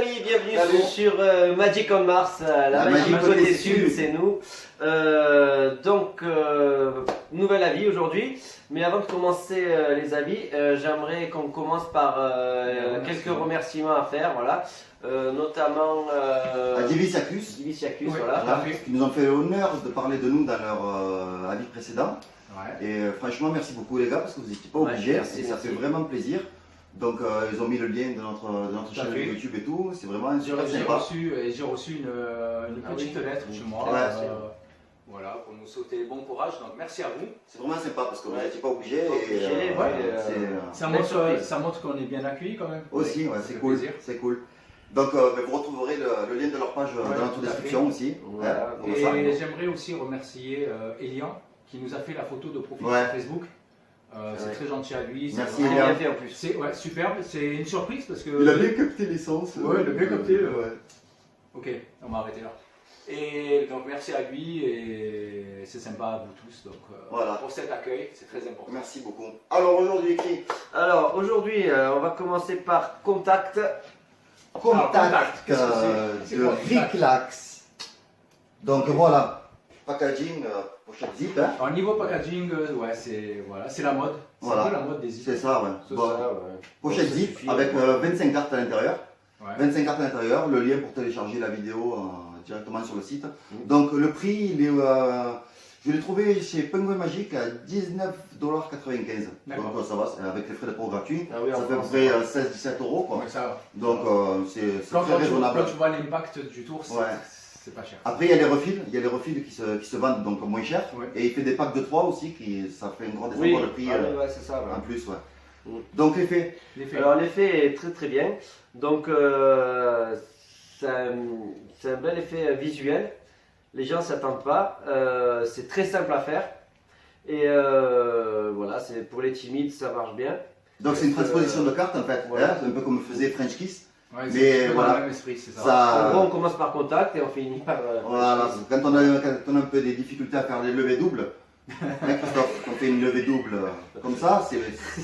amis, bienvenue sur Magic on Mars, la magie côté sud, c'est nous. Nouvel avis aujourd'hui, mais avant de commencer les avis, j'aimerais qu'on commence par quelques remerciements à faire, voilà. Notamment à Divisiacus, voilà. qui nous ont fait l'honneur de parler de nous dans leur avis précédent. Ouais. Et franchement, merci beaucoup les gars, parce que vous n'étiez pas obligés, et ça fait vraiment plaisir. Donc ils ont mis le lien de notre chaîne YouTube et tout, c'est vraiment super sympa. J'ai reçu une petite lettre chez moi, voilà, pour nous souhaiter bon courage, donc merci à vous. C'est vraiment sympa parce que vous n'étiez pas obligés ça montre qu'on est bien accueillis quand même. Aussi, ouais, c'est cool, c'est cool. Donc vous retrouverez le lien de leur page dans notre description aussi. Voilà. Et j'aimerais aussi remercier Elian qui nous a fait la photo de profil sur Facebook. C'est très gentil à lui. Merci Elian. Fait en plus. C'est superbe, c'est une surprise parce que. Il a bien capté l'essence. Ouais, il a bien capté. Ok, on va arrêter là. Et donc merci à lui et c'est sympa à vous tous. Donc voilà. Pour cet accueil, c'est très important. Merci beaucoup. Alors aujourd'hui, qui? Alors aujourd'hui, on va commencer par Contact. Contact de Riclax. Donc voilà. Packaging, pochette zip. Hein. Alors, niveau packaging, ouais, c'est la mode. C'est un peu la mode des zips. C'est ça, ouais. Pochette zip avec 25 cartes à l'intérieur. Ouais. 25 cartes à l'intérieur, le lien pour télécharger la vidéo directement sur le site. Donc le prix, je l'ai trouvé chez Penguin Magic à 19,95 $. Donc ça va, avec les frais de port gratuits, ça fait à peu près 16-17 €. Quoi. Ouais, ça va. Donc c'est très raisonnable. Quand tu vois l'impact du tour, c'est pas cher. Après, il y a les refils qui se vendent donc moins cher. Ouais. Et il fait des packs de 3 aussi, ça fait un grand descente de prix c'est ça, en plus. Donc l'effet. Alors l'effet est très très bien. Donc c'est un bel effet visuel. Les gens ne s'attendent pas. C'est très simple à faire. Et voilà, c'est pour les timides, ça marche bien. Donc c'est une transposition de cartes en fait. Voilà. C'est un peu comme faisait French Kiss. Ouais, mais voilà, même esprit, c'est ça. En gros, on commence par Contact et on finit par. Voilà, quand on a un peu des difficultés à faire des levées doubles, hein, Christophe, quand on fait une levée double comme ça, c'est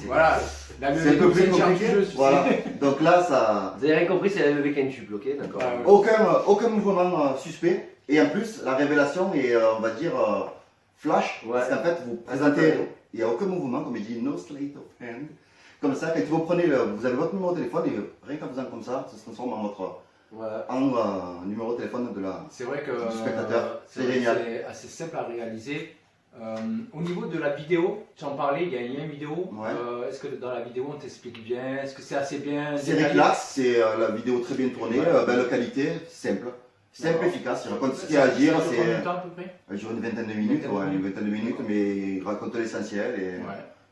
voilà, la levée un peu plus compliqué. Voilà. Donc là, ça. Vous avez rien compris, c'est la levée quintuple, ok, d'accord. Aucun mouvement suspect, et en plus, la révélation est, on va dire, flash, parce qu'en fait, vous présentez, il n'y a aucun mouvement, comme il dit, no sleight of hand. Comme ça, quand vous prenez, vous avez votre numéro de téléphone et rien qu'en faisant comme ça se transforme en votre numéro de téléphone du spectateur. C'est génial. C'est assez simple à réaliser. Au niveau de la vidéo, tu en parlais, il y a un lien vidéo. Est-ce que dans la vidéo on t'explique bien? Est-ce que c'est assez bien? C'est Riclax, c'est la vidéo très bien tournée, belle qualité, simple. Simple, efficace, il raconte ce qu'il y a à dire. C'est combien de temps à peu près? Sur une vingtaine de minutes, mais il raconte l'essentiel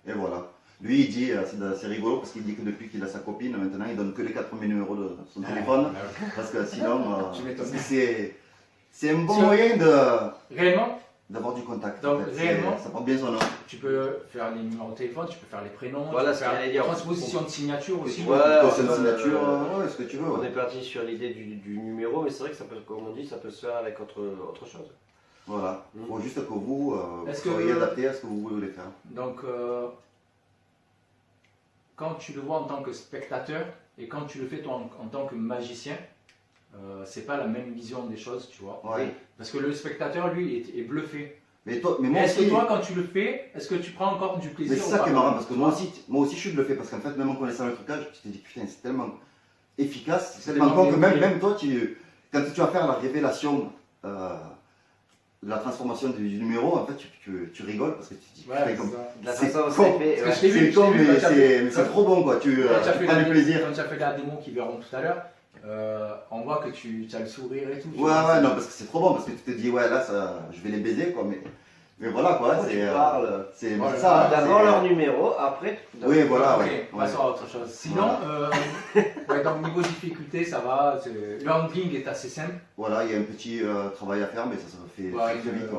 et voilà. Lui il dit, c'est rigolo parce qu'il dit que depuis qu'il a sa copine, maintenant il donne que les 4 premiers numéros de son téléphone. Parce que sinon, c'est un bon moyen d'avoir du contact. Donc réellement, ça porte bien son nom. Tu peux faire les numéros de téléphone, tu peux faire les prénoms, voilà, tu peux faire la transposition de signature aussi. Transposition de signature, ce que tu veux. On est parti sur l'idée du numéro, mais c'est vrai que ça peut, comme on dit, ça peut se faire avec autre chose. Voilà, il faut juste que vous soyez adapté à ce que vous voulez faire. Donc, quand tu le vois en tant que spectateur et quand tu le fais toi en tant que magicien, c'est pas la même vision des choses, tu vois. Ouais. Parce que le spectateur, lui, est bluffé. Mais moi est-ce aussi, que toi, quand tu le fais, est-ce que tu prends encore du plaisir? Mais c'est ça qui est marrant, parce que moi aussi je suis bluffé, parce qu'en fait, même en connaissant le trucage, tu t'es dit, putain, c'est tellement efficace, c'est tellement con que même toi, quand tu vas faire la révélation, la transformation du numéro, en fait, tu rigoles parce que tu te dis, c'est con, mais c'est trop bon, quoi. Tu prends du plaisir. Quand tu as fait la démo qu'ils verront tout à l'heure, on voit que tu as le sourire et tout. Ouais, non, parce que c'est trop bon, parce que tu te dis, ouais, là, je vais les baiser, quoi. Mais voilà, quoi, c'est ça. D'abord leur numéro, après. Oui, voilà, passons à autre chose. Sinon, donc niveau difficulté, ça va. Le handling est assez simple. Voilà, il y a un petit travail à faire, mais ça se fait très vite,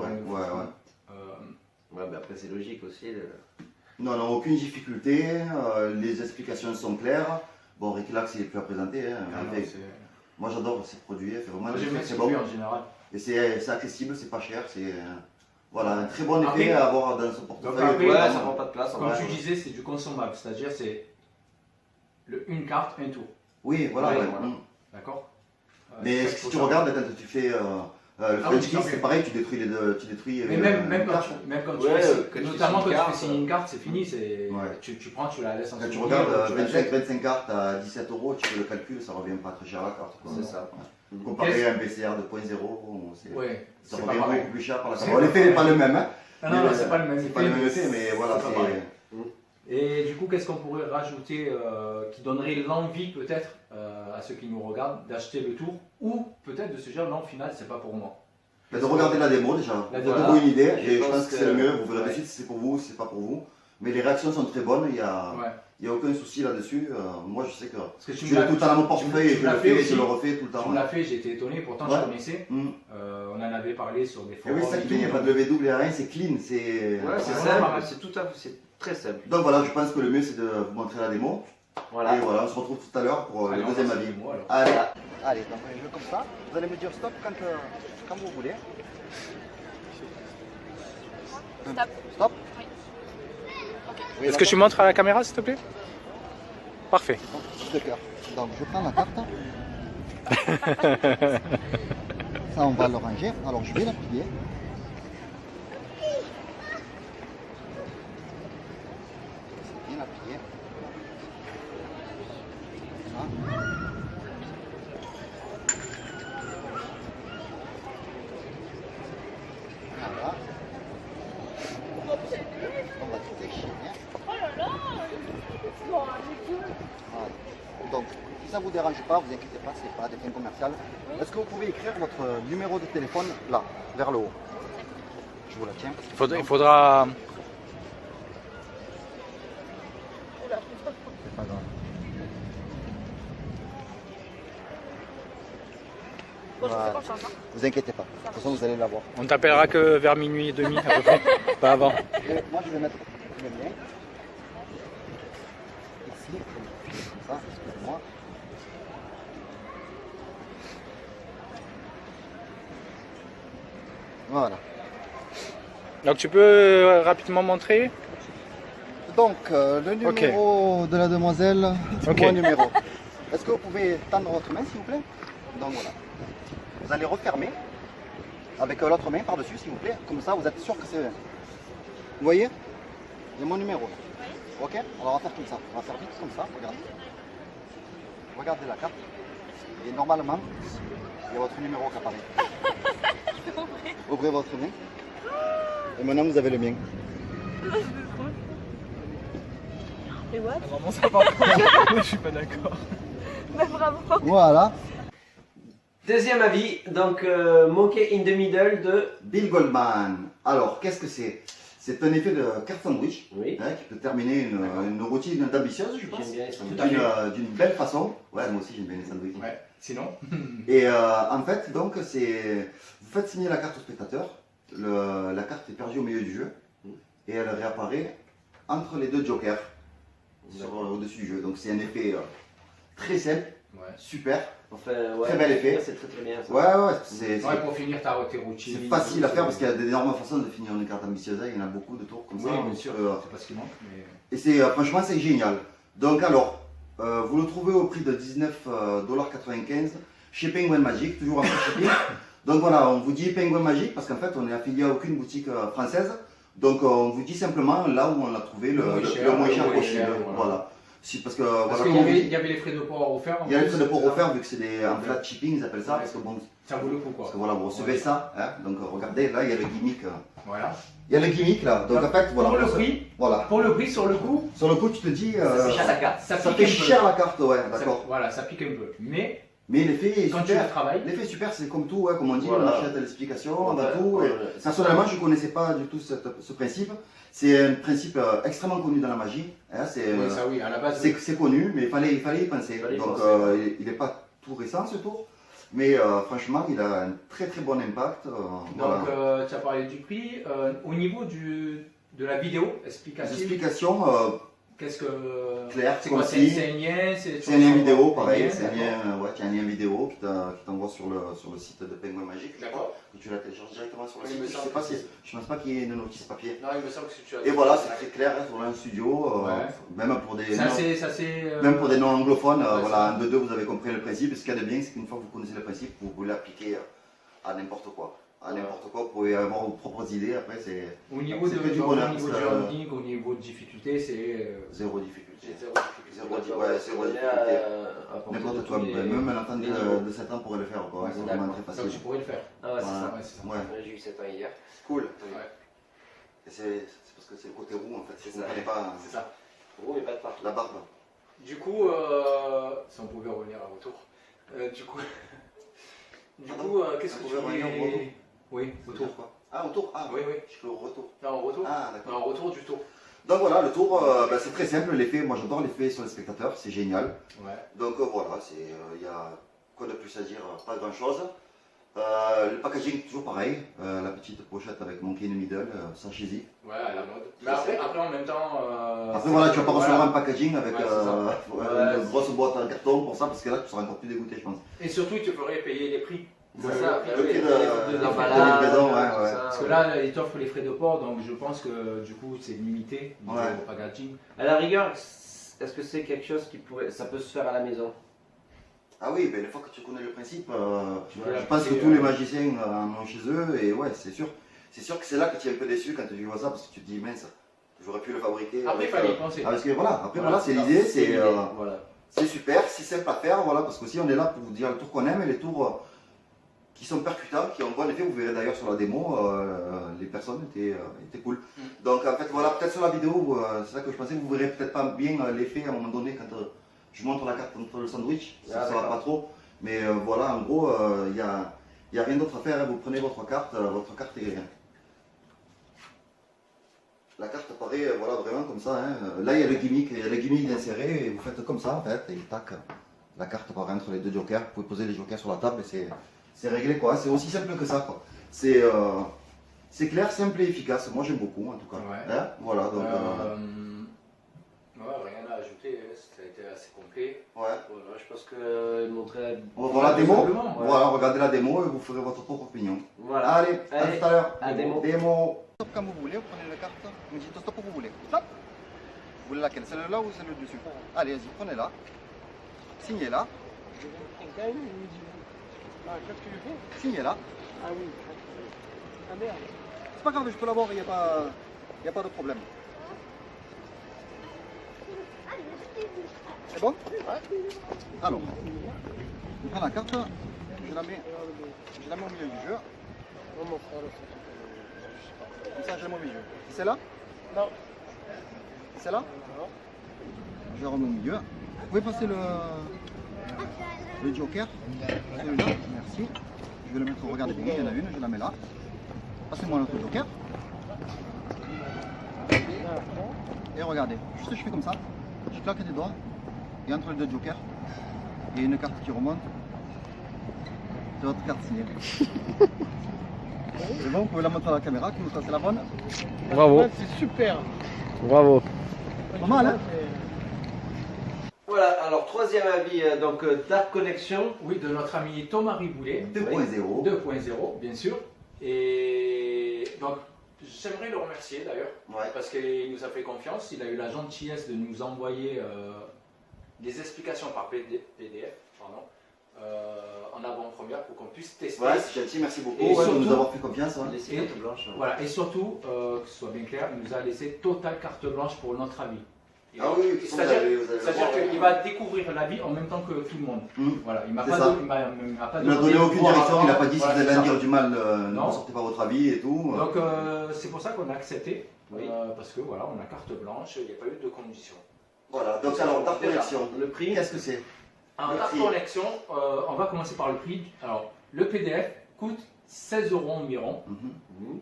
mais après, c'est logique aussi. Non, aucune difficulté. Les explications sont claires. Bon, Riclax, il est plus à présenter. Moi, j'adore ces produits. C'est bon en général. Et c'est accessible, c'est pas cher. Voilà, un très bon effet à avoir dans son portefeuille. Ça prend pas de place. Comme tu disais, c'est du consommable, c'est-à-dire c'est une carte, un tour. Oui, voilà. D'accord. Mais si tu regardes, quand tu fais le French Kiss, c'est pareil, tu détruis les deux. Tu détruis mais même quand tu fais, notamment quand tu fais signer une carte, c'est fini. Tu prends, tu la laisses en souvenir. Quand tu regardes 25 cartes à 17 €, tu fais le calcul, ça revient pas très cher la carte. C'est ça. Comparé à un BCR 2.0, ça revient beaucoup plus cher par la carte. L'effet n'est pas le même. Non, c'est pas le même effet. C'est pas le même effet, mais voilà. Et du coup, qu'est-ce qu'on pourrait rajouter qui donnerait l'envie peut-être à ceux qui nous regardent d'acheter le tour ou peut-être de se dire non, au final, c'est pas pour moi. De regarder la démo déjà, pour avoir une idée, et je pense que c'est le mieux, vous verrez de suite si c'est pour vous ou si c'est pas pour vous. Mais les réactions sont très bonnes, il n'y a aucun souci là-dessus. Moi je sais que je l'ai tout le temps dans mon portefeuille et je le fais et je le refais tout le temps. Tu me l'as fait, j'ai été étonné, pourtant je connaissais. On en avait parlé sur des forums. Et oui, c'est ça qui fait, il n'y a pas de W, il n'y a rien, c'est clean, c'est simple, c'est tout à fait, c'est très simple. Donc voilà, je pense que le mieux c'est de vous montrer la démo. Voilà. Et voilà, on se retrouve tout à l'heure pour le deuxième avis. Allez, donc je vais comme ça. Vous allez me dire stop quand vous voulez. Stop. Stop. Oui. Est-ce que tu montres à la caméra s'il te plaît? Parfait. Donc je prends la carte. Ça on va le ranger. Alors je vais la plier. Bien la plier. Voilà. On va tout déchirer. Oh là là. Voilà. Donc, si ça ne vous dérange pas, vous inquiétez pas, ce n'est pas des fins commerciales. Oui. Est-ce que vous pouvez écrire votre numéro de téléphone là, vers le haut? Je vous la tiens. Il faudra... C'est pas grave. Voilà. Vous inquiétez pas, de toute façon vous allez l'avoir. On t'appellera que vers minuit et demi à peu près, pas avant. Et moi je vais mettre le mien. Ici, comme ça, excusez-moi. Voilà. Donc tu peux rapidement montrer? Donc le numéro de la demoiselle, mon numéro. Est-ce que vous pouvez tendre votre main s'il vous plaît? Donc voilà. Vous allez refermer avec l'autre main par-dessus s'il vous plaît. Comme ça vous êtes sûr que c'est... Vous voyez? Il y a mon numéro là. Ok? Alors on va faire comme ça. On va faire vite comme ça. Regardez. Regardez la carte. Et normalement, il y a votre numéro qui apparaît. Ouvrez votre main. Et maintenant vous avez le mien. Et what? Vraiment ça va. Je suis pas d'accord. Bah bravo. Voilà. Deuxième avis, donc Monkey in the Middle de Bill Goldman. Alors, qu'est-ce que c'est? C'est un effet de carte sandwich qui peut terminer une routine ambitieuse, je pense. D'une belle façon. Ouais, moi aussi j'aime bien les sandwichs. Ouais, sinon. Et en fait, donc, vous faites signer la carte au spectateur. La carte est perdue au milieu du jeu et elle réapparaît entre les deux jokers au-dessus du jeu. Donc, c'est un effet très simple, super. Enfin, très bel effet. C'est très bien ça. Ouais, pour finir tes routines. C'est facile à faire parce qu'il y a d'énormes façons de finir une carte ambitieuse. Il y en a beaucoup de tours comme ça. Oui, bien sûr, c'est pas ce qui manque. Mais... Et franchement, c'est génial. Donc, alors, vous le trouvez au prix de 19,95 $ chez Penguin Magic, toujours en free shipping. Donc voilà, on vous dit Penguin Magic parce qu'en fait, on est affilié à aucune boutique française. Donc, on vous dit simplement là où on a trouvé le moins cher possible. Voilà. Parce qu'il y avait les frais de port offerts. Il y a les frais de port offerts vu que c'est en flat shipping, ils appellent ça. Parce que bon, ça vaut le coup quoi. Parce que voilà, vous recevez ça. Hein, donc regardez, là il y a le gimmick. Voilà. Il y a le gimmick là. Donc en fait, voilà. Pour le prix, sur le coup. Sur le coup, tu te dis. Ça fait cher la carte. Ça fait cher la carte, ouais, d'accord. Voilà, ça pique un peu. Mais l'effet est quand super. Tu travailles. L'effet est super, c'est comme tout, comme on dit, on achète l'explication, on a tout. Personnellement, je ne connaissais pas du tout ce principe. C'est un principe extrêmement connu dans la magie. Hein, à la base. C'est connu, mais il fallait y penser. Donc il n'est pas tout récent ce tour. Mais franchement, il a un très très bon impact. Donc tu as parlé du prix. Au niveau de la vidéo, explication. Qu'est-ce que. Clair, C'est quoi? concis. C'est un lien? C'est un lien vidéo, pareil. lien, C'est un d'accord. lien, ouais, tu as un lien vidéo qui t'envoie sur le site de Penguin Magique. je D'accord. crois, que tu la télécharges directement sur le Oui, site. il me Je semble sais pas que si, je pense pas qu'il y ait une notice papier. Non, il me semble que tu as. Et voilà, c'est très clair, hein, sur un studio, Ouais. même pour des. Même pour des non-anglophones, ouais, voilà, ça. un de deux, vous avez compris le principe. Et ce qu'il y a de bien, c'est qu'une fois que vous connaissez le principe, vous pouvez l'appliquer à n'importe quoi. À n'importe quoi, vous pouvez avoir vos propres idées. Après, c'est Au niveau c'est de que du bonheur, au niveau parce du que- handling, au niveau de difficulté, c'est. zéro difficulté. Zéro difficulté. Zéro difficulté. N'importe quoi, même un enfant de 7 ans pourrait le faire, quoi. Ouais, C'est d'accord. vraiment très Donc facile. tu pourrais le faire. Ah ouais, c'est Voilà. ça. Ouais, c'est ça. Ouais, J'ai eu 7 ans hier. cool. Ouais. Et c'est parce que c'est le côté roux en fait, C'est vous ne ça. connaissez pas C'est ça. Gros, mais pas de partout. la barbe. Du coup, si on pouvait revenir à retour. Du coup, qu'est-ce que On tu pouvait revenir au retour. voulais. Oui, autour. Quoi. Ah, au tour. Ah, Oui, oui. je fais au retour. Non, en retour. Ah, d'accord. Non, en retour du tour. Donc voilà, le tour, c'est très simple, l'effet, moi j'adore l'effet sur les spectateurs, c'est génial. Ouais. Donc voilà, il y a quoi de plus à dire, pas grand chose. Le packaging toujours pareil, la petite pochette avec Monkey in the Middle, sachez-y. Ouais, à la mode. Mais après en même temps. Après voilà, tu vas pas recevoir un packaging avec Ouais, c'est ça. une grosse boîte en carton pour ça, parce que là tu seras encore plus dégoûté je pense. Et surtout, il te ferait payer les prix. C'est ça. Le prix de l'emballage, livraison, tout ouais, ça, ouais. Parce que là, ils t'offrent les frais de port, donc je pense que du coup, c'est limité au Ouais. packaging. À la rigueur, est-ce que c'est quelque chose qui pourrait. Ça peut se faire à la maison? Ah oui, ben, une fois que tu connais le principe, Tu je peux pense que l'appliquer, tous les magiciens en ont chez eux, et ouais, c'est sûr. C'est sûr que c'est là que tu es un peu déçu quand tu vois ça, parce que tu te dis, mince, j'aurais pu le fabriquer. Après, il avec, fallait y penser. parce que voilà, après Voilà, voilà, c'est c'est l'idée, C'est l'idée, c'est voilà. c'est super, c'est simple à faire, voilà, parce qu'aussi on est là pour vous dire les tours qu'on aime et les tours qui sont percutants, qui ont bon effet, vous verrez d'ailleurs sur la démo, les personnes étaient cool. Donc en fait voilà, peut-être sur la vidéo, c'est ça que je pensais, vous verrez peut-être pas bien l'effet à un moment donné quand je montre la carte entre le sandwich, ça ne va pas trop. Mais voilà, en gros, il n'y a rien d'autre à faire, hein. Vous prenez votre carte est la carte apparaît voilà, vraiment comme ça. Hein. Là, il y a le gimmick inséré, et vous faites comme ça en fait, et tac, la carte apparaît entre les deux jokers, vous pouvez poser les jokers sur la table et c'est réglé quoi, c'est aussi simple que ça quoi. C'est clair, simple et efficace, moi j'aime beaucoup en tout cas. Ouais. Hein, voilà, donc... Ouais, rien à ajouter, ça a été assez complet. ouais. Voilà, je pense que montrer. On va voir la démo, simplement, ouais. voilà, regardez la démo et vous ferez votre propre opinion. Voilà. Allez, à Allez, tout à l'heure. à démo. Démo. Stop quand vous voulez, vous prenez la carte, vous me dites stop où vous voulez. Stop. Vous voulez laquelle, celle-là ou celle dessus? Allez, vas-y, prenez-la. Signez là. Signez là. Ah oui. Ah merde. C'est pas grave, je peux l'avoir, il n'y a pas de problème. C'est bon? Alors, je prends la carte, je la mets au milieu du jeu. Comme ça, je la mets au milieu. C'est là? Non. C'est là? Je la remets au milieu. Vous pouvez passer le joker. Celui-là, merci. Je vais le mettre, regardez bien, il y en a une, je la mets là. Passez-moi notre joker. Et regardez, juste je fais comme ça. Je claque des doigts. Et entre les deux jokers, il y a une carte qui remonte. C'est votre carte signée. C'est bon, vous pouvez la montrer à la caméra, comme ça c'est la bonne. Bravo. C'est super. Bravo. Pas mal, hein? Voilà, alors troisième avis, donc Dark Connection. Oui, de notre ami Thomas Riboulet. 2.0. 2.0, bien sûr. Et donc, j'aimerais le remercier d'ailleurs, Ouais. parce qu'il nous a fait confiance. Il a eu la gentillesse de nous envoyer des explications par PDF, pardon, en avant-première pour qu'on puisse tester. Ouais, c'est gentil, merci beaucoup Et de surtout- nous avoir fait confiance. Hein. Laissez Et- carte blanche. Voilà, et surtout, que ce soit bien clair, il nous a laissé totale carte blanche pour notre avis. Et Ah oui, vous c'est-à-dire allez le voir, qu'il va découvrir l'avis en même temps que tout le monde. Voilà, il m'a C'est pas ça. donné, il m'a pas Il n'a donné de aucune pouvoir direction, il n'a avant. pas dit si Voilà, vous allez c'est en ça. dire du mal, Non. ne sortez pas votre avis et tout. Donc c'est pour ça qu'on a accepté, Oui. parce que voilà, on a carte blanche, il n'y a pas eu de conditions. Voilà, donc alors, Dark Déjà, Connection, le prix. qu'est-ce que c'est? En Le Dark prix. Connection, on va commencer par le prix. Alors, le PDF coûte 16 € environ. Mhm.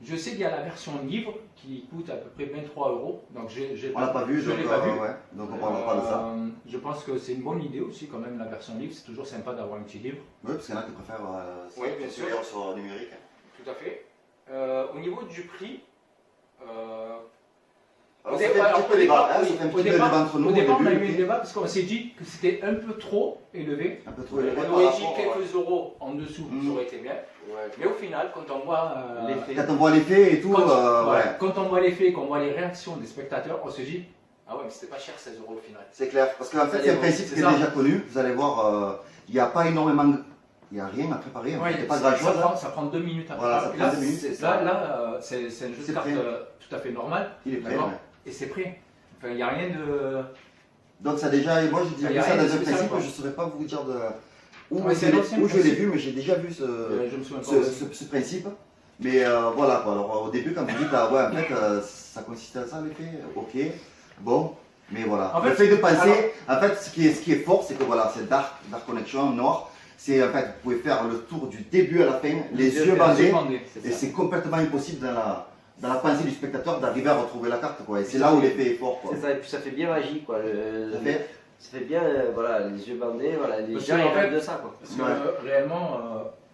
Je sais qu'il y a la version livre qui coûte à peu près 23 €. Donc On l'a pas vu, je donc, l'ai pas vu. ouais, donc on ne parlera pas de ça. Je pense que c'est une bonne idée aussi quand même la version livre. C'est toujours sympa d'avoir un petit livre. Oui, parce qu'il y en a qui préfèrent Oui, bien sûr. lire sur numérique. Tout à fait. Au niveau du prix, Alors, ça fait un petit peu débat, hein, ça fait un petit peu débat entre nous. Au départ, on a eu un débat parce qu'on s'est dit que c'était un peu trop élevé. Un peu trop élevé. On aurait dit quelques euros en dessous, ça aurait été bien. Ouais. Mais au final, quand on voit l'effet, Quand on voit l'effet et tout, quand on voit l'effet, qu'on voit les réactions des spectateurs, on se dit ah ouais, mais c'était pas cher 16 euros au final. c'est clair. Parce qu'en fait, c'est un principe qui est déjà connu. Vous allez voir, il n'y a pas énormément de. Il n'y a rien à préparer, Ouais, il n'y a pas grand chose. Ça prend 2 minutes à Voilà, ça préparer. prend 2 minutes. C'est un jeu de cartes tout à fait normal. Il est prêt. D'accord. Ouais. Et c'est prêt. Enfin, il n'y a rien de. Donc ça déjà, moi j'ai Il y dit a ça rien dans de un spécial, principe, quoi. je ne saurais pas vous dire où Ouais, c'est un ancien je l'ai principe. vu, mais j'ai déjà vu Je me souviens pas aussi. ce principe. Mais voilà quoi, alors au début quand vous dites, ah ouais en fait ça consistait à ça l'effet, ok, bon, mais voilà. En fait, le fait de penser, en fait ce qui est fort c'est que voilà, c'est Dark Connection, noir, c'est en fait vous pouvez faire le tour du début à la fin, les yeux bandés, et c'est complètement impossible dans la pensée du spectateur d'arriver à retrouver la carte quoi, et c'est là où l'effet est fort quoi. c'est ça, et puis ça fait bien magie quoi. Ça fait bien, voilà, les yeux bandés, voilà, les Parce gens que, ils en fait, rêvent de ça quoi. Parce que réellement,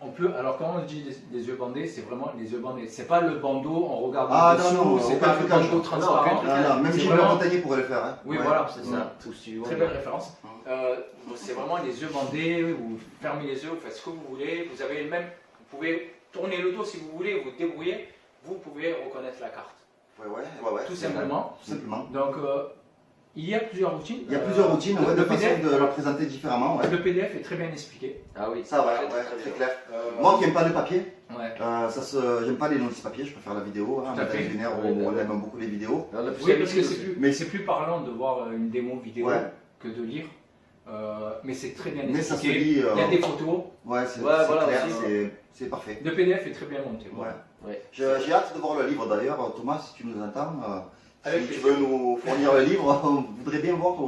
on peut. Alors quand on dit les yeux bandés, c'est vraiment les yeux bandés. C'est pas le bandeau, on regarde dessous, c'est pas le bandeau transparent. Non, même Gilles Montagnier pourrait le faire. Hein. Oui, voilà, C'est ça. Très belle référence. C'est vraiment les yeux bandés, vous fermez les yeux, vous faites ce que vous voulez, vous avez le même. Vous pouvez tourner le dos si vous voulez, vous débrouillez, vous pouvez reconnaître la carte. Ouais. Tout simplement. Tout simplement. Donc, il y a plusieurs routines. Il y a plusieurs routines, de façon de alors, le présenter différemment. Ouais. Le PDF est très bien expliqué. Ah oui, Ça va, très clair. Moi qui n'aime pas le papier, Ouais. j'aime pas les notices papier, je préfère la vidéo. Hein, Tout à fait. Lunaire, on aime beaucoup les vidéos. Oui, parce que c'est plus parlant de voir une démo vidéo Ouais. que de lire. Mais c'est très bien Mais ça se expliqué. lit. Il y a des photos. Ouais, c'est voilà, clair, aussi, c'est parfait. Le PDF est très bien monté. Ouais. Voilà. Ouais. J'ai hâte de voir le livre d'ailleurs. Thomas, si tu nous entends, Avec si tu plaisir. veux nous fournir le livre, on voudrait bien voir pour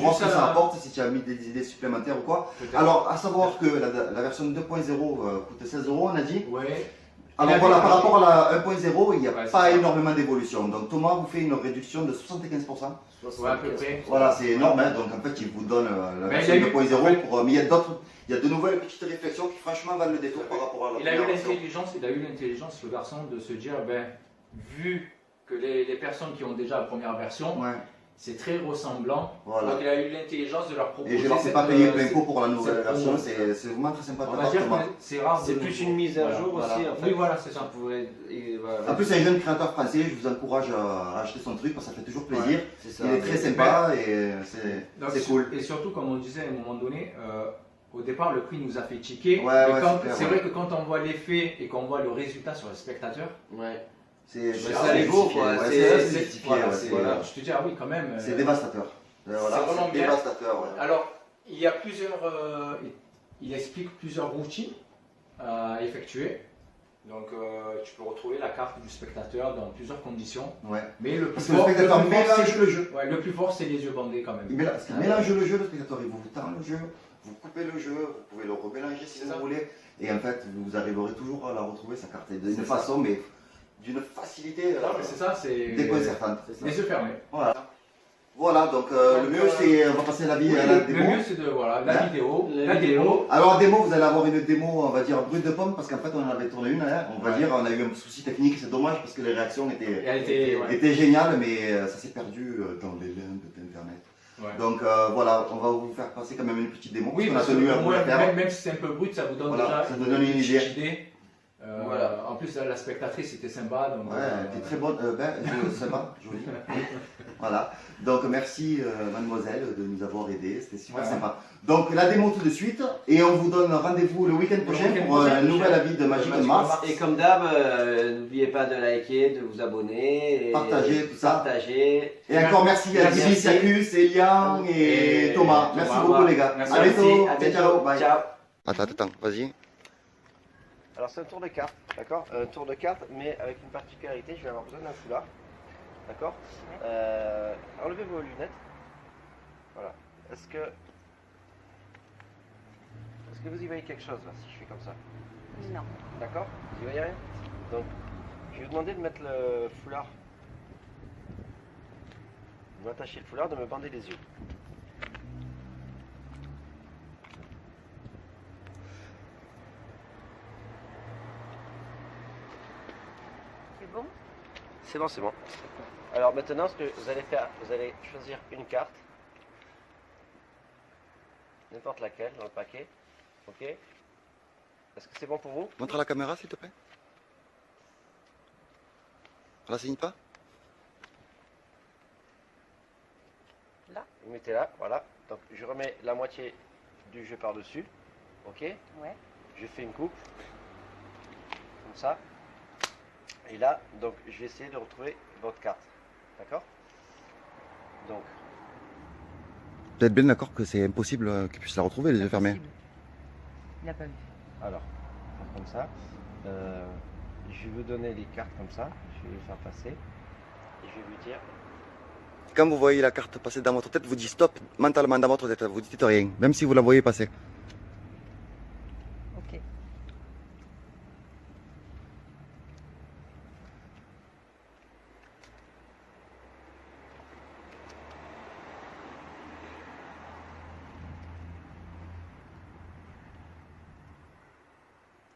voir ce que ça apporte, si tu as mis des idées supplémentaires ou quoi. Alors, à savoir que la version 2.0 coûte 16 euros, on a dit. Ouais. Alors voilà, par rapport à la 1.0, il n'y a Ouais, pas c'est ça. énormément d'évolution. Donc Thomas vous fait une réduction de 75%. Ouais, à peu près. Voilà, c'est énorme. Hein. Donc en fait, il vous donne la Mais version il a eu- 2.0. Mais il y a de nouvelles petites réflexions qui franchement valent le détour par rapport à la Il a eu première version. l'intelligence, le garçon, de se dire, vu que les personnes qui ont déjà la première version, Ouais. c'est très ressemblant. Voilà. Donc il a eu l'intelligence de leur proposer. Et je ne leur fais pas payer plein pot pour la nouvelle version. C'est vraiment très sympa de On ta va part, dire Thomas. que c'est rare. C'est de plus nouveau. une mise à Voilà, jour voilà. aussi en fait. Oui, voilà, c'est Ça ça. pourrait. En plus, c'est un jeune créateur français. Je vous encourage à acheter son truc parce que ça fait toujours plaisir. C'est ça. Il est très sympa et Donc, c'est cool. Et surtout, comme on disait à un moment donné, au départ, le prix nous a fait tiquer. Ouais, mais ouais, quand- c'est clair, c'est ouais. vrai que quand on voit l'effet et qu'on voit le résultat sur le spectateur, Ouais. C'est ça les vaut, quoi. ouais, C'est- c'est justifié, voilà, ouais, c'est- c'est- je te dis, ah oui, quand même. c'est dévastateur. Voilà, vraiment c'est bien. dévastateur. Ouais. Alors, il y a plusieurs. Il explique plusieurs routines à effectuer. Donc, tu peux retrouver la carte du spectateur dans plusieurs conditions. Ouais. Mais le plus Parce que le fort, spectateur le plus fort, mélange c'est- le jeu. ouais, le plus fort, c'est les yeux bandés quand même. Parce qu'il mélange le jeu, le spectateur, il vous tend le jeu, vous coupez le jeu, vous pouvez le remélanger si C'est vous ça. voulez, et en fait, vous arriverez toujours à la retrouver, sa carte, d'une C'est façon, mais d'une facilité Non, mais c'est ça, c'est. déconcertante. Les yeux fermés. Voilà, donc le mieux, c'est, on va passer à la Oui, la le démo. mieux, c'est de. Voilà, la Hein vidéo. La La vidéo. démo. Alors, en démo, vous allez avoir une démo, on va dire, brute de pomme, parce qu'en fait, on en avait tourné une, hein, on va Ouais. dire, on a eu un souci technique, c'est dommage, parce que les réactions Et étaient... elle était. Ouais. était génial, mais ça s'est perdu dans les limbes d'internet. Ouais. Donc voilà, on va vous faire passer quand même une petite démo. Oui, on a parce que tenu à vous moi, la faire. même si c'est un peu brut, ça vous donne Voilà, déjà ça vous donne une idée. petite idée. Voilà. En plus, la spectatrice était sympa. Donc, Ouais, t'es très bonne, sympa, jolie. Voilà, donc merci mademoiselle de nous avoir aidés, c'était super Ouais. sympa. Donc la démo tout de suite, et on vous donne rendez-vous le week-end prochain week-end pour prochain, un nouvel avis de Magic on Mars. Et comme d'hab, n'oubliez pas de liker, de vous abonner, et Partager, tout ça. Partager. Et encore merci à Merci. Tibi, Sacus, Elian et Thomas. Merci Thomas, beaucoup les gars. merci. À bientôt. À bientôt. Ciao, bye. Ciao. Attends, vas-y. Alors c'est un tour de carte, d'accord? Un tour de carte, mais avec une particularité, je vais avoir besoin d'un foulard, d'accord? Enlevez vos lunettes. Voilà. Est-ce que vous y voyez quelque chose là, si je fais comme ça? Non. D'accord? Vous y voyez rien? Donc, je vais vous demander de mettre le foulard. De m'attacher le foulard, de me bander les yeux. C'est bon? C'est bon, c'est bon. Alors maintenant, ce que vous allez faire, vous allez choisir une carte. N'importe laquelle dans le paquet. Ok. Est-ce que c'est bon pour vous? Montre à la caméra, s'il te plaît. On la signe pas? Là. Vous mettez là, voilà. Donc je remets la moitié du jeu par-dessus. Ok. Ouais. Je fais une coupe. Comme ça. Et là, donc je vais essayer de retrouver votre carte. D'accord? Donc, Vous êtes bien d'accord que c'est impossible qu'il puisse la retrouver, les yeux fermés. Impossible. Il n'a pas vu. alors, faire comme ça. Je vais vous donner les cartes comme ça. Je vais les faire passer. Et je vais vous dire. Quand vous voyez la carte passer dans votre tête, vous dites stop mentalement dans votre tête, vous dites rien, même si vous la voyez passer. Ok.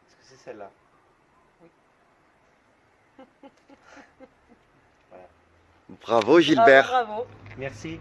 Est-ce que c'est celle-là? Bravo Gilbert. Bravo, bravo. Merci.